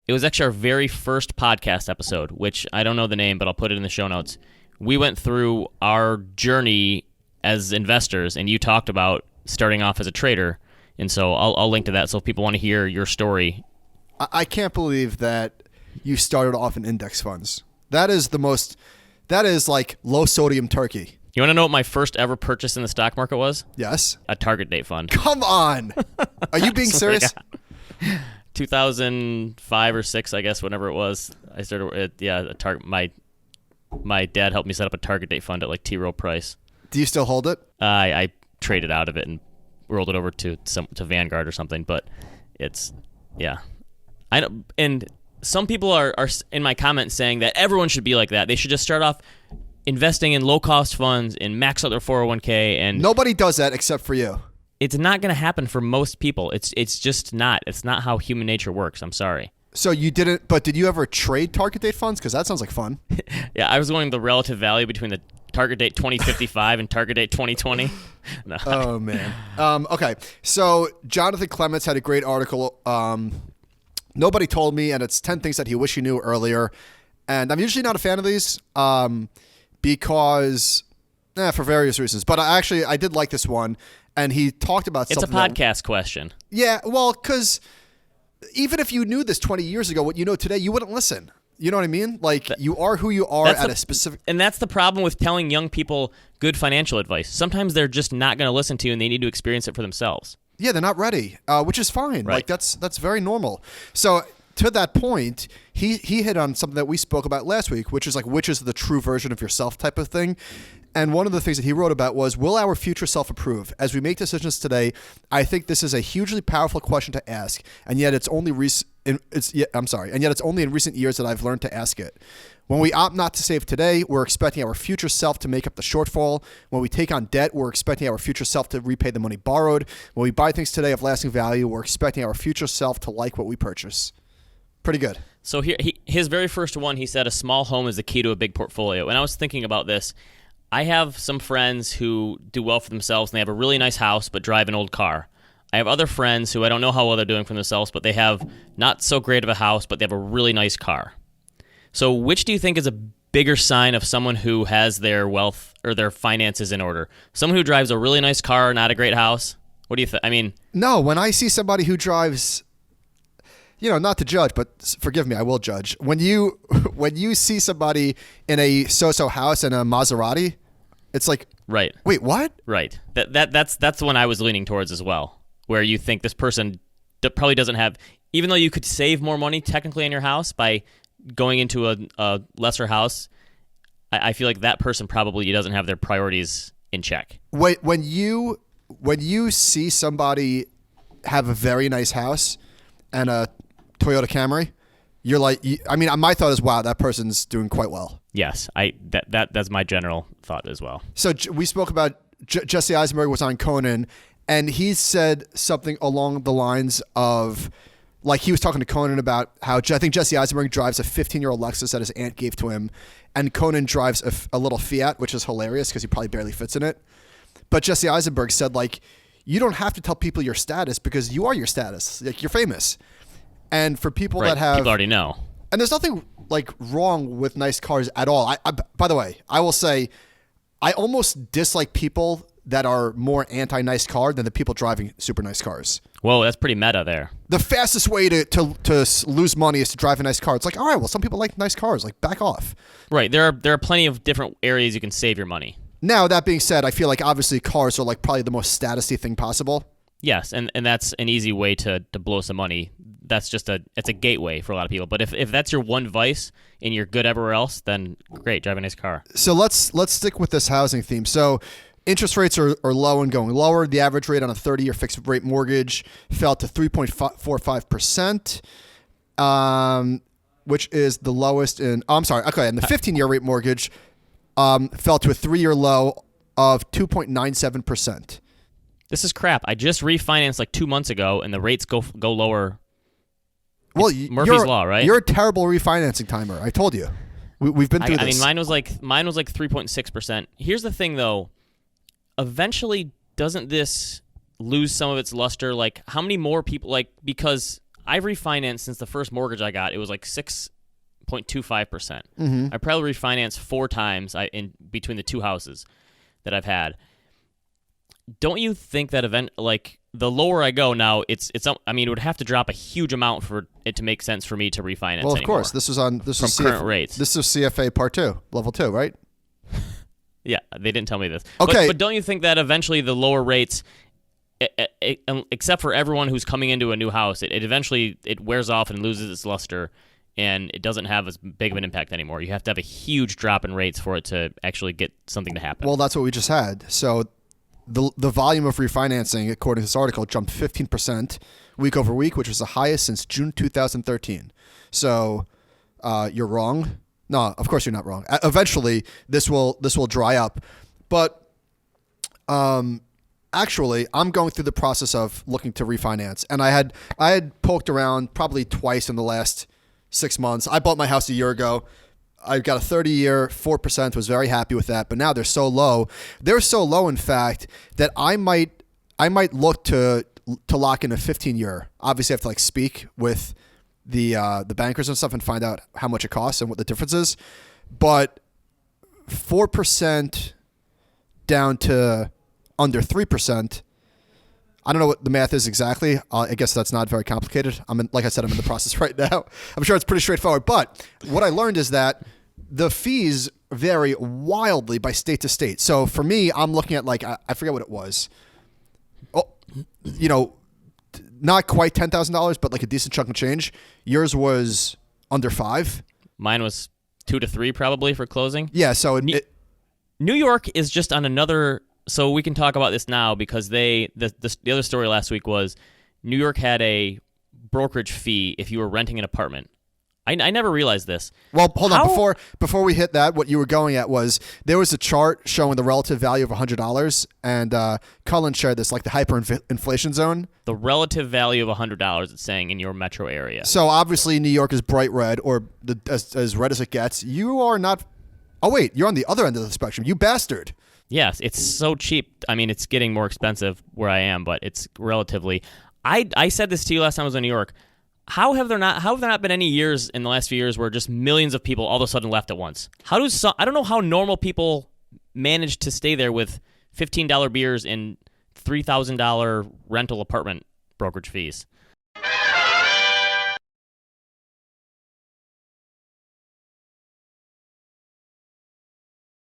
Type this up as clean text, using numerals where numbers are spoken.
It was actually our very first podcast episode, which I don't know the name, but I'll put it in the show notes. We went through our journey as investors, and you talked about starting off as a trader. And so I'll link to that. So if people want to hear your story. I can't believe that you started off in index funds. That is like low sodium turkey. You want to know what my first ever purchase in the stock market was? Yes. A target date fund. Come on. Are you being serious? 2005 or 6, I guess, whenever it was. I started a target. My dad helped me set up a target date fund at like T. Rowe Price. Do you still hold it? I traded out of it and rolled it over to Vanguard or something, but it's I don't, and some people are in my comments saying that everyone should be like that. They should just start off investing in low cost funds and max out their 401k, and nobody does that except for you. It's not going to happen for most people. It's just not. It's not how human nature works. I'm sorry. So you didn't, but did you ever trade target date funds? Because that sounds like fun. Yeah, I was going the relative value between the target date 2055 and target date 2020. No. Oh, man. Okay, so Jonathan Clements had a great article. Nobody told me, and it's 10 things that he wish he knew earlier. And I'm usually not a fan of these because, for various reasons. But I did like this one. And he talked about it's something. It's a podcast question. Yeah, well, because even if you knew this 20 years ago, what you know today, you wouldn't listen. You know what I mean? Like, you are who you are at a specific... And that's the problem with telling young people good financial advice. Sometimes they're just not going to listen to you, and they need to experience it for themselves. Yeah, they're not ready, which is fine. Right. Like, that's very normal. So, to that point, he hit on something that we spoke about last week, which is like, which is the true version of yourself type of thing. And one of the things that he wrote about was, will our future self approve? As we make decisions today, I think this is a hugely powerful question to ask, and yet it's only and yet it's only in recent years that I've learned to ask it. When we opt not to save today, we're expecting our future self to make up the shortfall. When we take on debt, we're expecting our future self to repay the money borrowed. When we buy things today of lasting value, we're expecting our future self to like what we purchase. Pretty good. So here, his very first one, he said a small home is the key to a big portfolio. And I was thinking about this. I have some friends who do well for themselves, and they have a really nice house but drive an old car. I have other friends who I don't know how well they're doing for themselves, but they have not so great of a house, but they have a really nice car. So which do you think is a bigger sign of someone who has their wealth or their finances in order? Someone who drives a really nice car, not a great house? What do you think? I mean... No, when I see somebody who drives... not to judge, but forgive me, I will judge. When you see somebody in a so-so house and a Maserati, it's like, right. Wait, what? Right. That's the one I was leaning towards as well, where you think this person probably doesn't have, even though you could save more money technically in your house by going into a lesser house, I feel like that person probably doesn't have their priorities in check. Wait, when you see somebody have a very nice house and a Toyota Camry, you're like, my thought is, wow, that person's doing quite well. Yes, that's my general thought as well. So we spoke about Jesse Eisenberg was on Conan, and he said something along the lines of, like, he was talking to Conan about how I think Jesse Eisenberg drives a 15-year-old Lexus that his aunt gave to him, and Conan drives a little Fiat, which is hilarious because he probably barely fits in it. But Jesse Eisenberg said, like, you don't have to tell people your status because you are your status. Like, you're famous. And for people that have... People already know. And there's nothing, like, wrong with nice cars at all. I by the way, I will say I almost dislike people that are more anti-nice car than the people driving super nice cars. Whoa, that's pretty meta there. The fastest way to lose money is to drive a nice car. It's like, all right, well, some people like nice cars. Like, back off. Right. There are plenty of different areas you can save your money. Now, that being said, I feel like obviously cars are like probably the most statusy thing possible. Yes, and that's an easy way to blow some money. That's just it's a gateway for a lot of people. But if that's your one vice and you're good everywhere else, then great, drive a nice car. So let's stick with this housing theme. So interest rates are low and going lower. The average rate on a 30-year fixed rate mortgage fell to 3.45%, which is the lowest in. Oh, I'm sorry. Okay, and the 15-year rate mortgage fell to a 3-year low of 2.97%. This is crap. I just refinanced like 2 months ago, and the rates go lower. Well, Murphy's Law, right? You're a terrible refinancing timer. I told you. We've been through this. I mean, mine was like 3.6%. Here's the thing, though. Eventually, doesn't this lose some of its luster? Like, how many more people? Like, because I've refinanced since the first mortgage I got. It was like 6.25%. I probably refinanced 4 times in between the 2 houses that I've had. Don't you think that the lower I go now, it would have to drop a huge amount for it to make sense for me to refinance. Well, of anymore. course, this was current rates. This is CFA Part 2, Level 2, right? Yeah, they didn't tell me this. Okay, but don't you think that eventually the lower rates, except for everyone who's coming into a new house, it eventually wears off and loses its luster, and it doesn't have as big of an impact anymore. You have to have a huge drop in rates for it to actually get something to happen. Well, that's what we just had. So the volume of refinancing, according to this article, jumped 15% week over week, which was the highest since June 2013. So you're wrong. No, of course you're not wrong. Eventually, this will dry up. But actually, I'm going through the process of looking to refinance. And I had poked around probably twice in the last 6 months. I bought my house a year ago. I got a 30-year, 4%, was very happy with that. But now they're so low. They're so low, in fact, that I might look to lock in a 15-year. Obviously, I have to speak with the bankers and stuff and find out how much it costs and what the difference is. But 4% down to under 3%. I don't know what the math is exactly. I guess that's not very complicated. Like I said, I'm in the process right now. I'm sure it's pretty straightforward. But what I learned is that the fees vary wildly by state to state. So for me, I'm looking at I forget what it was. Oh, not quite $10,000, but a decent chunk of change. Yours was under 5. Mine was 2 to 3 probably for closing. Yeah. So New York is just on another. So we can talk about this now because the other story last week was New York had a brokerage fee if you were renting an apartment. I never realized this. Well, hold on. Before we hit that, what you were going at was there was a chart showing the relative value of $100, and Cullen shared this, the hyperinflation zone. The relative value of $100, it's saying, in your metro area. So obviously New York is bright red, or as red as it gets. You are not. Oh wait, you're on the other end of the spectrum. You bastard. Yes, it's so cheap. I mean, it's getting more expensive where I am, but it's relatively. I said this to you last time I was in New York. How have there not been any years in the last few years where just millions of people all of a sudden left at once? I don't know how normal people manage to stay there with $15 beers and $3,000 rental apartment brokerage fees.